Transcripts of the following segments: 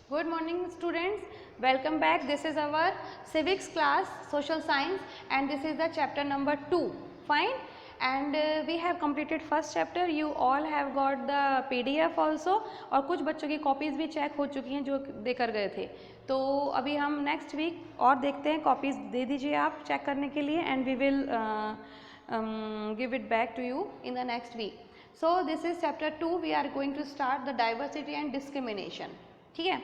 Good morning students, welcome back. This is our civics class, social science, and this is the chapter number 2. Fine, and we have completed first chapter. You all have got the PDF also, और कुछ बच्चों की copies भी check हो चुकी हैं जो देकर गए थे. तो अभी हम नेक्स्ट वीक और देखते हैं, कॉपीज़ दे दीजिए आप चेक करने के लिए, and we will give it back to you in the next week. So this is chapter 2. We are going to start the diversity and discrimination. ठीक है,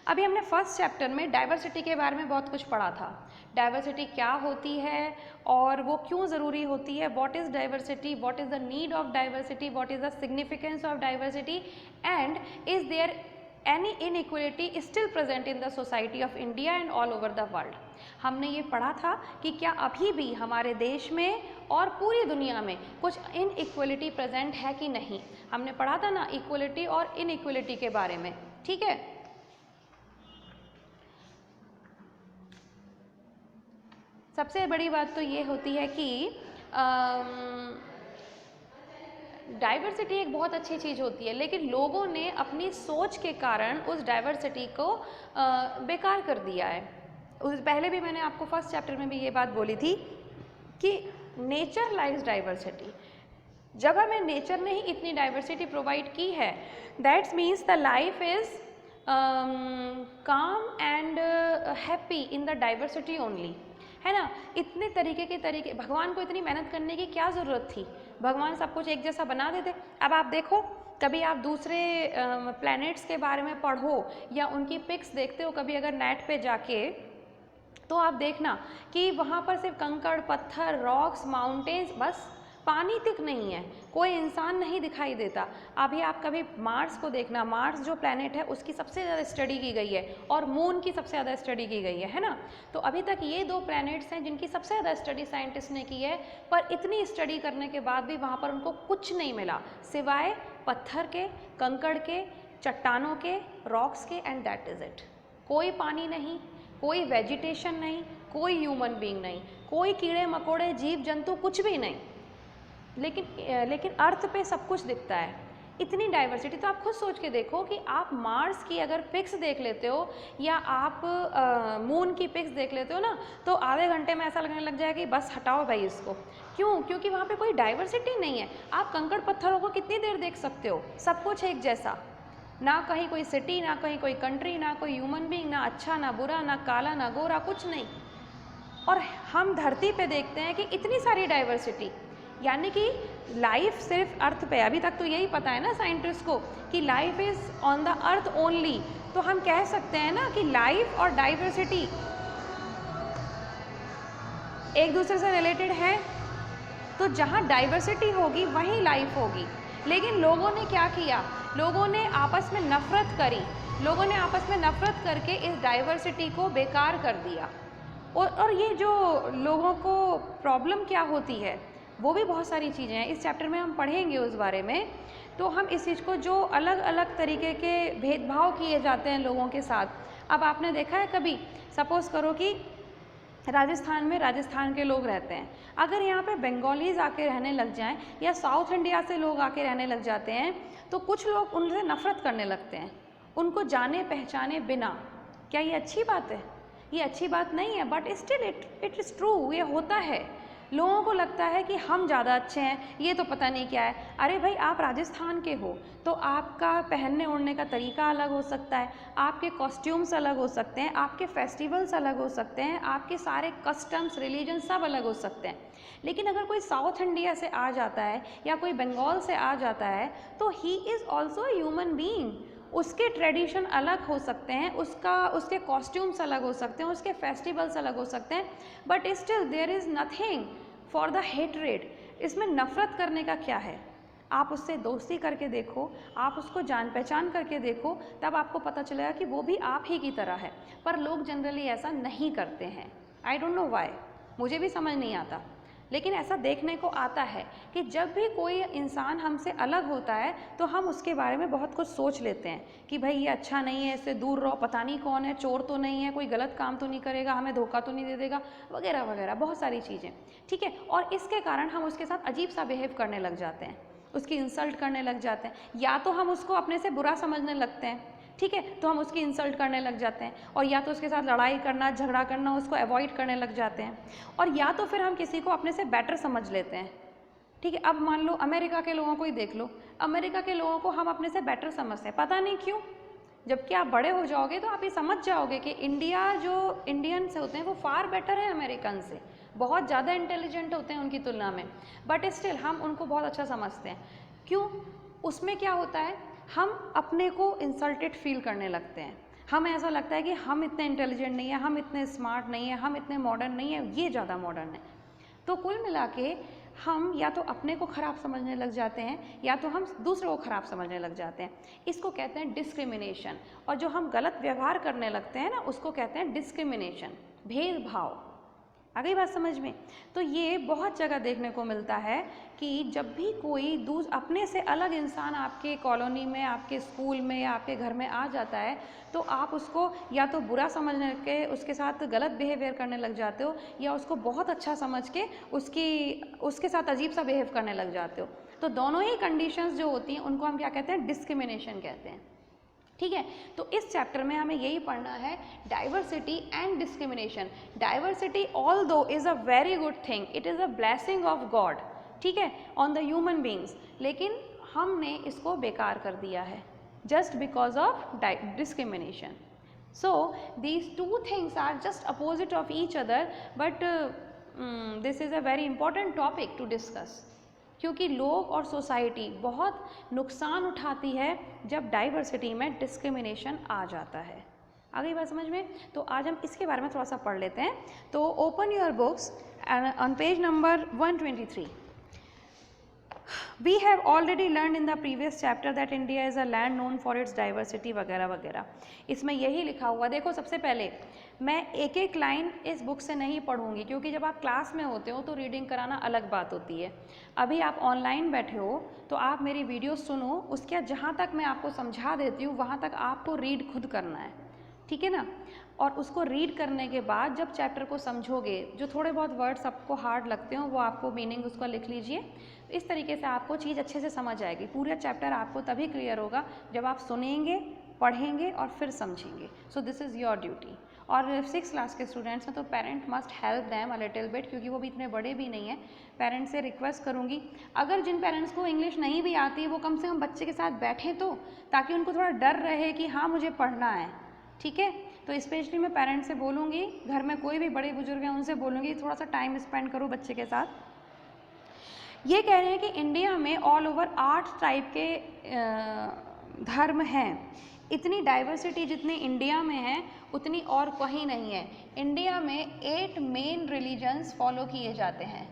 अभी हमने फर्स्ट चैप्टर में डाइवर्सिटी के बारे में बहुत कुछ पढ़ा था. डाइवर्सिटी क्या होती है और वो क्यों ज़रूरी होती है, what is diversity, what is the need of diversity, what is the significance of diversity, and is there any inequality still present in the society of India and all over the world. हमने ये पढ़ा था कि क्या अभी भी हमारे देश में और पूरी दुनिया में कुछ इनइक्वलिटी प्रेजेंट है कि नहीं. हमने पढ़ा था ना इक्वलिटी और इनइक्वलिटी के बारे में. ठीक है, सबसे बड़ी बात तो ये होती है कि डाइवर्सिटी एक बहुत अच्छी चीज़ होती है, लेकिन लोगों ने अपनी सोच के कारण उस डाइवर्सिटी को बेकार कर दिया है. उस पहले भी मैंने आपको फर्स्ट चैप्टर में भी ये बात बोली थी कि नेचर लाइक्स डाइवर्सिटी. जब हमें नेचर ने ही इतनी डाइवर्सिटी प्रोवाइड की है, that's means the life is काम and happy in the diversity only, है ना. इतने तरीके भगवान को इतनी मेहनत करने की क्या ज़रूरत थी. भगवान सब कुछ एक जैसा बना देते. अब आप देखो, कभी आप दूसरे प्लैनेट्स के बारे में पढ़ो या उनकी पिक्स देखते हो कभी अगर नेट पे जाके, तो आप देखना कि वहाँ पर सिर्फ कंकड़ पत्थर, रॉक्स, माउंटेन्स, बस पानी तक नहीं है, कोई इंसान नहीं दिखाई देता. अभी आप कभी मार्स को देखना, मार्स जो प्लैनेट है उसकी सबसे ज़्यादा स्टडी की गई है और मून की सबसे ज़्यादा स्टडी की गई है ना. तो अभी तक ये दो प्लैनेट्स हैं जिनकी सबसे ज़्यादा स्टडी साइंटिस्ट ने की है, पर इतनी स्टडी करने के बाद भी वहाँ पर उनको कुछ नहीं मिला सिवाय पत्थर के, कंकड़ के, चट्टानों के, रॉक्स के, एंड दैट इज़ इट. कोई पानी नहीं, कोई वेजिटेशन नहीं, कोई ह्यूमन बीइंग नहीं, कोई कीड़े मकोड़े, जीव जंतु, कुछ भी नहीं. लेकिन अर्थ पे सब कुछ दिखता है. इतनी डाइवर्सिटी. तो आप खुद सोच के देखो कि आप मार्स की अगर पिक्स देख लेते हो या आप मून की पिक्स देख लेते हो ना, तो आधे घंटे में ऐसा लगने लग जाएगा कि बस हटाओ भाई इसको. क्यों? क्योंकि वहाँ पे कोई डाइवर्सिटी नहीं है. आप कंकड़ पत्थरों को कितनी देर देख सकते हो, सब कुछ एक जैसा, ना कहीं कोई सिटी, ना कहीं कोई कंट्री, ना कोई ह्यूमन बीइंग, ना अच्छा ना बुरा, ना काला ना गोरा, कुछ नहीं. और हम धरती पे देखते हैं कि इतनी सारी डाइवर्सिटी, यानी कि लाइफ सिर्फ अर्थ पे. अभी तक तो यही पता है ना साइंटिस्ट को कि life is on the earth only. तो हम कह सकते हैं ना कि लाइफ और डाइवर्सिटी एक दूसरे से रिलेटेड है. तो जहाँ डाइवर्सिटी होगी वहीं लाइफ होगी. लेकिन लोगों ने क्या किया, लोगों ने आपस में नफ़रत करी. लोगों ने आपस में नफ़रत करके इस डाइवर्सिटी को बेकार कर दिया. और ये जो लोगों को प्रॉब्लम क्या होती है, वो भी बहुत सारी चीज़ें हैं. इस चैप्टर में हम पढ़ेंगे उस बारे में. तो हम इस चीज़ को, जो अलग अलग तरीके के भेदभाव किए जाते हैं लोगों के साथ. अब आपने देखा है कभी, सपोज़ करो कि राजस्थान में राजस्थान के लोग रहते हैं, अगर यहाँ पे बंगालीज़ आके रहने लग जाएं या साउथ इंडिया से लोग आके रहने लग जाते हैं, तो कुछ लोग उनसे नफ़रत करने लगते हैं उनको जाने पहचाने बिना. क्या ये अच्छी बात है? ये अच्छी बात नहीं है, but still it is true. ये होता है. लोगों को लगता है कि हम ज़्यादा अच्छे हैं, ये तो पता नहीं क्या है. अरे भाई, आप राजस्थान के हो तो आपका पहनने ओढ़ने का तरीका अलग हो सकता है, आपके कॉस्ट्यूम्स अलग हो सकते हैं, आपके फेस्टिवल्स अलग हो सकते हैं, आपके सारे कस्टम्स, रिलीजन सब अलग हो सकते हैं. लेकिन अगर कोई साउथ इंडिया से आ जाता है या कोई बंगाल से आ जाता है, तो he is also human being. उसके ट्रेडिशन अलग हो सकते हैं, उसके कॉस्ट्यूम्स अलग हो सकते हैं, उसके फेस्टिवल्स अलग हो सकते हैं, but still there is nothing for the hatred. इसमें नफ़रत करने का क्या है. आप उससे दोस्ती करके देखो, आप उसको जान पहचान करके देखो, तब आपको पता चलेगा कि वो भी आप ही की तरह है. पर लोग जनरली ऐसा नहीं करते हैं. आई डोंट नो वाई, मुझे भी समझ नहीं आता. लेकिन ऐसा देखने को आता है कि जब भी कोई इंसान हमसे अलग होता है तो हम उसके बारे में बहुत कुछ सोच लेते हैं कि भाई ये अच्छा नहीं है, इससे दूर रहो, पता नहीं कौन है, चोर तो नहीं है, कोई गलत काम तो नहीं करेगा, हमें धोखा तो नहीं दे देगा, वगैरह वगैरह, बहुत सारी चीज़ें. ठीक है, और इसके कारण हम उसके साथ अजीब सा बिहेव करने लग जाते हैं, उसकी इंसल्ट करने लग जाते हैं, या तो हम उसको अपने से बुरा समझने लगते हैं. ठीक है, तो हम उसकी इंसल्ट करने लग जाते हैं, और या तो उसके साथ लड़ाई करना, झगड़ा करना, उसको अवॉइड करने लग जाते हैं, और या तो फिर हम किसी को अपने से बेटर समझ लेते हैं। ठीक है, अब मान लो अमेरिका के लोगों को ही देख लो, अमेरिका के लोगों को हम अपने से बेटर समझते हैं, पता नहीं क्यों। जबकि आप बड़े हो जाओगे तो आप ये समझ जाओगे कि इंडिया जो इंडियंस होते हैं वो फार बेटर है अमेरिकन से, बहुत ज़्यादा इंटेलिजेंट होते हैं उनकी तुलना में, बट स्टिल हम उनको बहुत अच्छा समझते हैं। क्यों? उसमें क्या होता है, हम अपने को इंसल्टेड फील करने लगते हैं, हमें ऐसा लगता है कि हम इतने इंटेलिजेंट नहीं है, हम इतने स्मार्ट नहीं है, हम इतने मॉडर्न नहीं है, ये ज़्यादा मॉडर्न है। तो कुल मिला के हम या तो अपने को ख़राब समझने लग जाते हैं या तो हम दूसरों को ख़राब समझने लग जाते हैं। इसको कहते हैं डिस्क्रिमिनेशन, और जो हम गलत व्यवहार करने लगते हैं ना उसको कहते हैं डिस्क्रिमिनेशन, भेदभाव। आ गई बात समझ में? तो ये बहुत जगह देखने को मिलता है कि जब भी कोई अपने से अलग इंसान आपके कॉलोनी में, आपके स्कूल में या आपके घर में आ जाता है तो आप उसको या तो बुरा समझने के उसके साथ गलत बिहेवियर करने लग जाते हो, या उसको बहुत अच्छा समझ के उसके साथ अजीब सा बिहेव करने लग जाते हो। तो दोनों ही कंडीशंस जो होती हैं उनको हम क्या कहते हैं, डिस्क्रिमिनेशन कहते हैं। ठीक है, तो इस चैप्टर में हमें यही पढ़ना है, diversity and discrimination. Diversity although is a very good thing, it is a blessing of God, ठीक है, ऑन द ह्यूमन बींग्स, लेकिन हमने इसको बेकार कर दिया है just because of discrimination. So these two things are just opposite of each other, but this is a very important topic to discuss, क्योंकि लोग और सोसाइटी बहुत नुकसान उठाती है जब डाइवर्सिटी में डिस्क्रिमिनेशन आ जाता है। आ गई बात समझ में? तो आज हम इसके बारे में थोड़ा सा पढ़ लेते हैं। तो open your books on page number 123। We have already learned in the previous chapter that India is a land known for its diversity वगैरह वगैरह। इसमें यही लिखा हुआ, देखो सबसे पहले मैं एक एक लाइन इस बुक से नहीं पढ़ूंगी, क्योंकि जब आप क्लास में होते हो तो रीडिंग कराना अलग बात होती है। अभी आप ऑनलाइन बैठे हो तो आप मेरी वीडियो सुनो, उसके जहाँ तक मैं आपको समझा देती हूँ वहाँ तक आपको रीड खुद करना है, ठीक है ना। और उसको रीड करने के बाद जब चैप्टर को समझोगे, जो थोड़े बहुत वर्ड्स आपको हार्ड लगते हो वो आपको मीनिंग उसका लिख लीजिए। इस तरीके से आपको चीज़ अच्छे से समझ आएगी। पूरा चैप्टर आपको तभी क्लियर होगा जब आप सुनेंगे, पढ़ेंगे और फिर समझेंगे। So this is your duty. और 6th क्लास के स्टूडेंट्स हैं तो parent must help them a little bit, क्योंकि वो भी इतने बड़े भी नहीं हैं। पेरेंट्स से रिक्वेस्ट करूँगी, अगर जिन पेरेंट्स को इंग्लिश नहीं भी आती वो कम से कम बच्चे के साथ बैठें तो, ताकि उनको थोड़ा डर रहे कि हाँ मुझे पढ़ना है, ठीक है। तो स्पेशली मैं पेरेंट्स से बोलूँगी, घर में कोई भी बड़े बुजुर्ग हैं उनसे बोलूँगी थोड़ा सा टाइम स्पेंड करो बच्चे के साथ। ये कह रहे हैं कि इंडिया में ऑल ओवर 8 टाइप के धर्म हैं। इतनी डाइवर्सिटी जितनी इंडिया में है उतनी और कहीं नहीं है। इंडिया में 8 मेन रिलीजन्स फॉलो किए जाते हैं।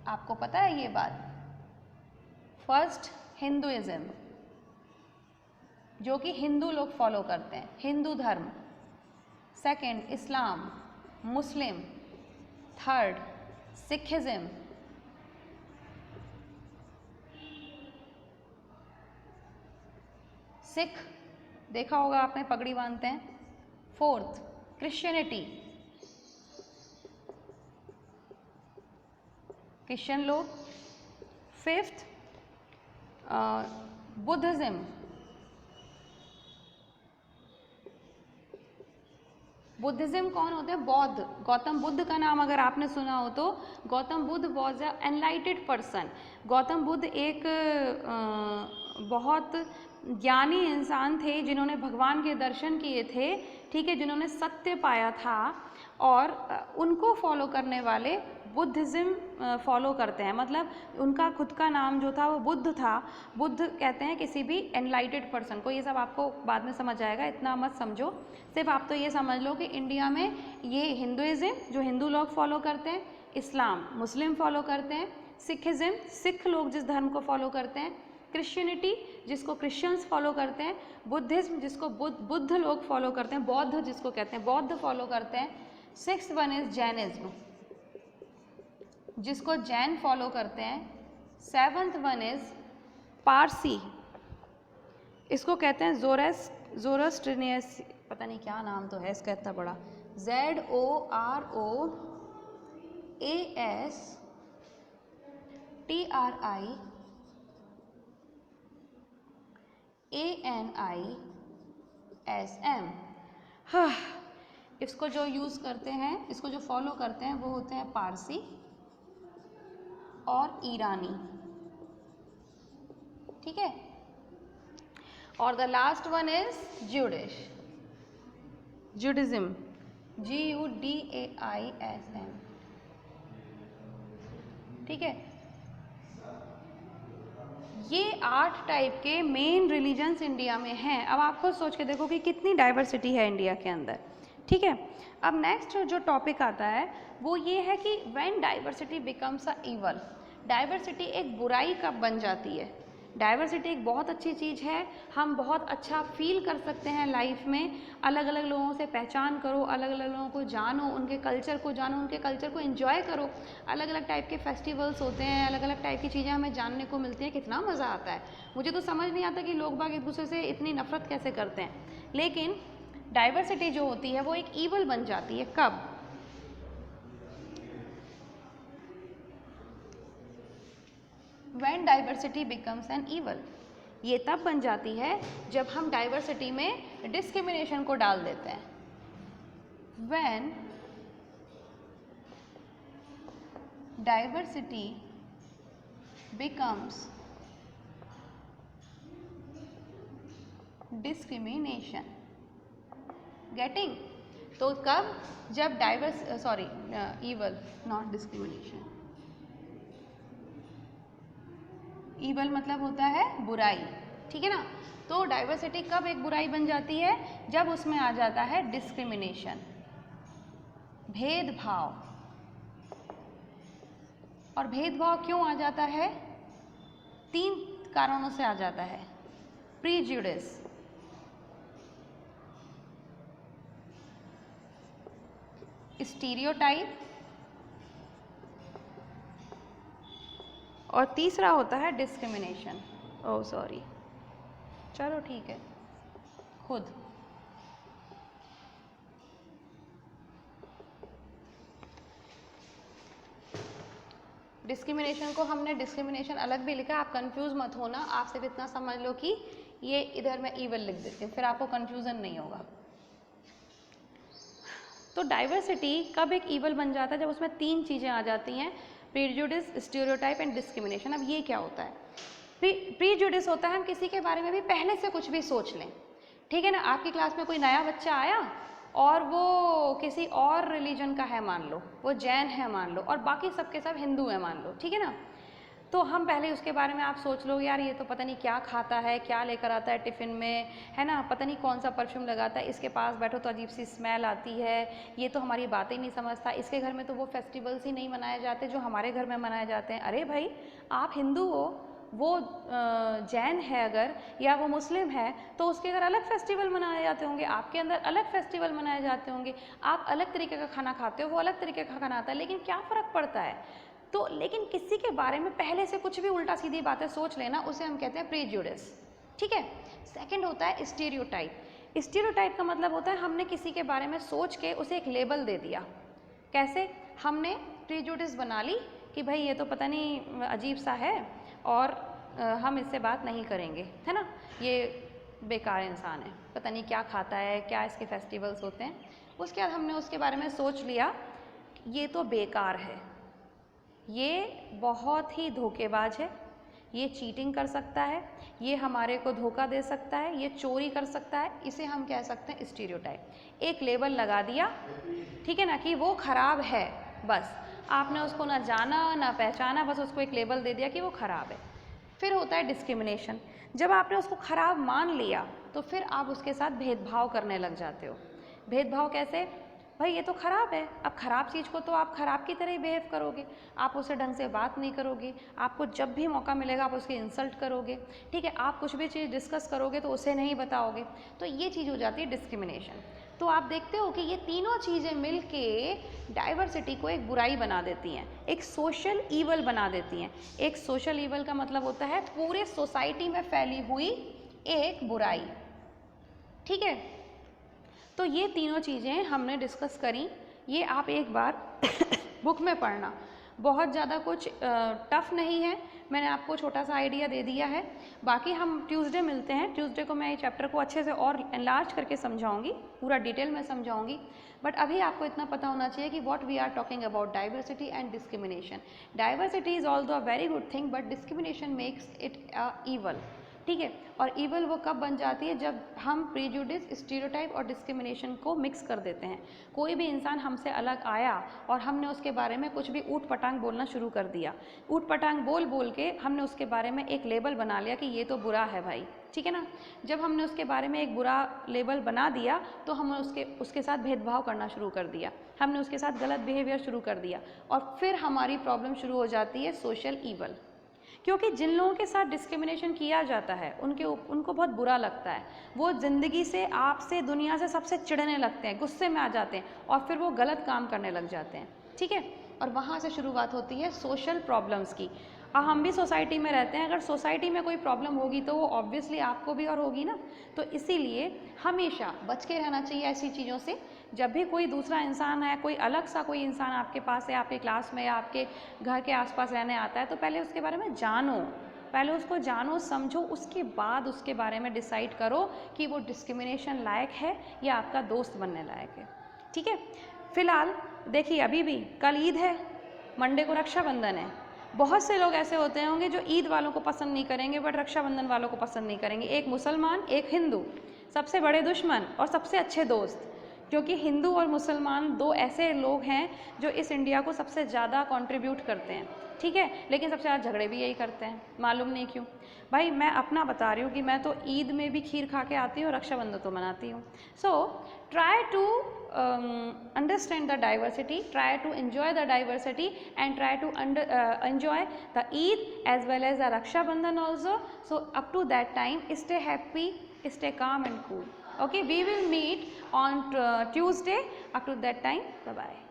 आपको पता है ये बात? फर्स्ट हिंदुइज्म, जो कि हिंदू लोग फॉलो करते हैं, हिंदू धर्म। सेकंड इस्लाम, मुस्लिम। Third Sikhism. सिख देखा होगा आपने, पगड़ी बांधते हैं। फोर्थ क्रिश्चियनिटी, क्रिश्चियन लोग। फिफ्थ बुद्धिज्म, बुद्धिज्म कौन होते हैं? बौद्ध। गौतम बुद्ध का नाम अगर आपने सुना हो तो, Gautam Buddha was a एनलाइटेड person. Gautam Buddha एक बहुत ज्ञानी इंसान थे जिन्होंने भगवान के दर्शन किए थे, ठीक है, जिन्होंने सत्य पाया था, और उनको फॉलो करने वाले बुद्धिज्म फॉलो करते हैं। मतलब उनका खुद का नाम जो था वो बुद्ध था। बुद्ध कहते हैं किसी भी एनलाइटेड पर्सन को। ये सब आपको बाद में समझ आएगा, इतना मत समझो। सिर्फ आप तो ये समझ लो कि इंडिया में ये हिंदुइज्म जो हिंदू लोग फॉलो करते हैं, इस्लाम मुस्लिम फॉलो करते हैं, सिखिज्म सिख लोग जिस धर्म को फॉलो करते हैं, क्रिश्चियनिटी जिसको क्रिश्चियंस फॉलो करते हैं, बुद्धिज्म जिसको बुद्ध लोग फॉलो करते हैं, बौद्ध जिसको कहते हैं बौद्ध फॉलो करते हैं। 6th वन इज जैनिज्म जिसको जैन फॉलो करते हैं। 7th वन इज पारसी, इसको कहते हैं ज़ोरोस्ट्रियनियस, पता नहीं क्या नाम तो है इसका इतना बड़ा, ZOROASTRIANISM। ANISM। हाँ, इसको जो यूज़ करते हैं, इसको जो फॉलो करते हैं वो होते हैं पारसी और ईरानी, ठीक है। और the last one is Judaism, GUDAISM, ठीक है। ये 8 टाइप के मेन रिलीजन्स इंडिया में हैं। अब आप खुद सोच के देखो कि कितनी डाइवर्सिटी है इंडिया के अंदर, ठीक है। अब नेक्स्ट जो टॉपिक आता है वो ये है कि when diversity becomes a evil, diversity एक बुराई कब बन जाती है। डाइवर्सिटी एक बहुत अच्छी चीज़ है, हम बहुत अच्छा फील कर सकते हैं लाइफ में, अलग अलग लोगों से पहचान करो, अलग अलग लोगों को जानो, उनके कल्चर को जानो, उनके कल्चर को एंजॉय करो। अलग अलग टाइप के फेस्टिवल्स होते हैं, अलग अलग टाइप की चीज़ें हमें जानने को मिलती हैं, कितना मज़ा आता है। मुझे तो समझ नहीं आता कि लोग बाग एक दूसरे से इतनी नफरत कैसे करते हैं। लेकिन डाइवर्सिटी जो होती है वो एक ईवल बन जाती है कब, When diversity becomes an evil, ये तब बन जाती है जब हम डाइवर्सिटी में डिस्क्रिमिनेशन को डाल देते हैं। When diversity becomes discrimination, getting, तो कब, जब evil, not discrimination, ईवल मतलब होता है बुराई, ठीक है ना। तो डाइवर्सिटी कब एक बुराई बन जाती है, जब उसमें आ जाता है डिस्क्रिमिनेशन, भेदभाव। और भेदभाव क्यों आ जाता है, 3 कारणों से आ जाता है। प्रीजुडिस, स्टीरियोटाइप, और तीसरा होता है डिस्क्रिमिनेशन। ओह सॉरी, चलो ठीक है, खुद डिस्क्रिमिनेशन को हमने डिस्क्रिमिनेशन अलग भी लिखा, आप कंफ्यूज मत होना, आप सिर्फ इतना समझ लो कि ये इधर मैं ईवल लिख देती हूँ, फिर आपको कंफ्यूजन नहीं होगा। तो डाइवर्सिटी कब एक ईवल बन जाता है, जब उसमें 3 चीज़ें आ जाती हैं, प्रीजुडिस, स्टीरियोटाइप एंड डिस्क्रिमिनेशन। अब ये क्या होता है, प्रीजुडिस होता है हम किसी के बारे में भी पहले से कुछ भी सोच लें, ठीक है ना। आपकी क्लास में कोई नया बच्चा आया और वो किसी और रिलीजन का है मान लो, वो जैन है मान लो, और बाकी सबके सब हिंदू है मान लो, ठीक है ना। तो हम पहले उसके बारे में आप सोच लो, यार ये तो पता नहीं क्या खाता है, क्या लेकर आता है टिफ़िन में, है ना, पता नहीं कौन सा परफ्यूम लगाता है, इसके पास बैठो तो अजीब सी स्मेल आती है, ये तो हमारी बातें नहीं समझता, इसके घर में तो वो फेस्टिवल्स ही नहीं मनाए जाते जो हमारे घर में मनाए जाते हैं। अरे भाई, आप हिंदू हो, वो जैन है अगर, या वो मुस्लिम है, तो उसके अगर अलग फेस्टिवल मनाए जाते होंगे, आपके अंदर अलग फेस्टिवल मनाए जाते होंगे, आप अलग तरीके का खाना खाते हो, वो अलग तरीके का खाना आता है, लेकिन क्या फ़र्क पड़ता है। तो लेकिन किसी के बारे में पहले से कुछ भी उल्टा सीधी बातें सोच लेना, उसे हम कहते हैं प्रीजुडिस, ठीक है। सेकंड होता है स्टीरियोटाइप। स्टीरियोटाइप का मतलब होता है हमने किसी के बारे में सोच के उसे एक लेबल दे दिया। कैसे, हमने प्रीजुडिस बना ली कि भाई ये तो पता नहीं अजीब सा है और हम इससे बात नहीं करेंगे, है ना, ये बेकार इंसान है, पता नहीं क्या खाता है, क्या इसके फेस्टिवल्स होते हैं। उसके बाद हमने उसके बारे में सोच लिया ये तो बेकार है, ये बहुत ही धोखेबाज है, ये चीटिंग कर सकता है, ये हमारे को धोखा दे सकता है, ये चोरी कर सकता है, इसे हम कह सकते हैं स्टीरियोटाइप। एक लेबल लगा दिया, ठीक है ना, कि वो खराब है, बस आपने उसको ना जाना ना पहचाना, बस उसको एक लेबल दे दिया कि वो खराब है। फिर होता है डिस्क्रिमिनेशन। जब आपने उसको खराब मान लिया तो फिर आप उसके साथ भेदभाव करने लग जाते हो। भेदभाव कैसे, भाई ये तो ख़राब है, अब ख़राब चीज़ को तो आप ख़राब की तरह ही बिहेव करोगे, आप उससे ढंग से बात नहीं करोगे, आपको जब भी मौका मिलेगा आप उसकी इंसल्ट करोगे, ठीक है, आप कुछ भी चीज़ डिस्कस करोगे तो उसे नहीं बताओगे, तो ये चीज़ हो जाती है डिस्क्रिमिनेशन। तो आप देखते हो कि ये तीनों चीज़ें मिलके डाइवर्सिटी को एक बुराई बना देती हैं, एक सोशल ईवल बना देती हैं। एक सोशल ईवल का मतलब होता है पूरे सोसाइटी में फैली हुई एक बुराई, ठीक है। तो ये तीनों चीज़ें हमने डिस्कस करी, ये आप एक बार बुक में पढ़ना। बहुत ज़्यादा कुछ टफ नहीं है, मैंने आपको छोटा सा आइडिया दे दिया है। बाकी हम ट्यूसडे मिलते हैं, ट्यूसडे को मैं ये चैप्टर को अच्छे से और एनलार्ज करके समझाऊंगी, पूरा डिटेल में समझाऊंगी। बट अभी आपको इतना पता होना चाहिए कि what we are talking about diversity and discrimination. Diversity is although a very good thing, but discrimination makes it a evil, ठीक है। और ईवल वो कब बन जाती है, जब हम प्रीजुडिस, स्टीरियोटाइप और डिस्क्रिमिनेशन को मिक्स कर देते हैं। कोई भी इंसान हमसे अलग आया और हमने उसके बारे में कुछ भी ऊट पटांग बोलना शुरू कर दिया, ऊट पटांग बोल बोल के हमने उसके बारे में एक लेबल बना लिया कि ये तो बुरा है भाई, ठीक है ना। जब हमने उसके बारे में एक बुरा लेबल बना दिया तो हमने उसके साथ भेदभाव करना शुरू कर दिया, हमने उसके साथ गलत बिहेवियर शुरू कर दिया, और फिर हमारी प्रॉब्लम शुरू हो जाती है सोशल ईवल। क्योंकि जिन लोगों के साथ डिस्क्रिमिनेशन किया जाता है उनको बहुत बुरा लगता है, वो ज़िंदगी से, आपसे, दुनिया से सबसे चिढ़ने लगते हैं, गुस्से में आ जाते हैं और फिर वो गलत काम करने लग जाते हैं, ठीक है। और वहाँ से शुरुआत होती है सोशल प्रॉब्लम्स की। अब हम भी सोसाइटी में रहते हैं, अगर सोसाइटी में कोई प्रॉब्लम होगी तो वो ऑब्वियसली आपको भी और होगी ना। तो इसीलिए हमेशा बच के रहना चाहिए ऐसी चीज़ों से। जब भी कोई दूसरा इंसान है, कोई अलग सा कोई इंसान आपके पास है, आपके क्लास में या आपके घर के आसपास रहने आता है, तो पहले उसके बारे में जानो, पहले उसको जानो, समझो, उसके बाद उसके बारे में डिसाइड करो कि वो डिस्क्रिमिनेशन लायक है या आपका दोस्त बनने लायक है, ठीक है। फिलहाल देखिए, अभी भी कल ईद है, मंडे को रक्षाबंधन है। बहुत से लोग ऐसे होते होंगे जो ईद वालों को पसंद नहीं करेंगे बट रक्षाबंधन वालों को पसंद नहीं करेंगे। एक मुसलमान, एक हिंदू, सबसे बड़े दुश्मन और सबसे अच्छे दोस्त। क्योंकि हिंदू और मुसलमान दो ऐसे लोग हैं जो इस इंडिया को सबसे ज़्यादा कंट्रीब्यूट करते हैं, ठीक है। लेकिन सबसे ज़्यादा झगड़े भी यही करते हैं, मालूम नहीं क्यों। भाई मैं अपना बता रही हूँ कि मैं तो ईद में भी खीर खा के आती हूँ, रक्षाबंधन तो मनाती हूँ। So try to understand the diversity, try to enjoy the diversity and try to enjoy the Eid as well as the Raksha Bandhan also. So up to that time, stay happy, stay calm and cool. Okay, we will meet on Tuesday. Up to that time, bye bye.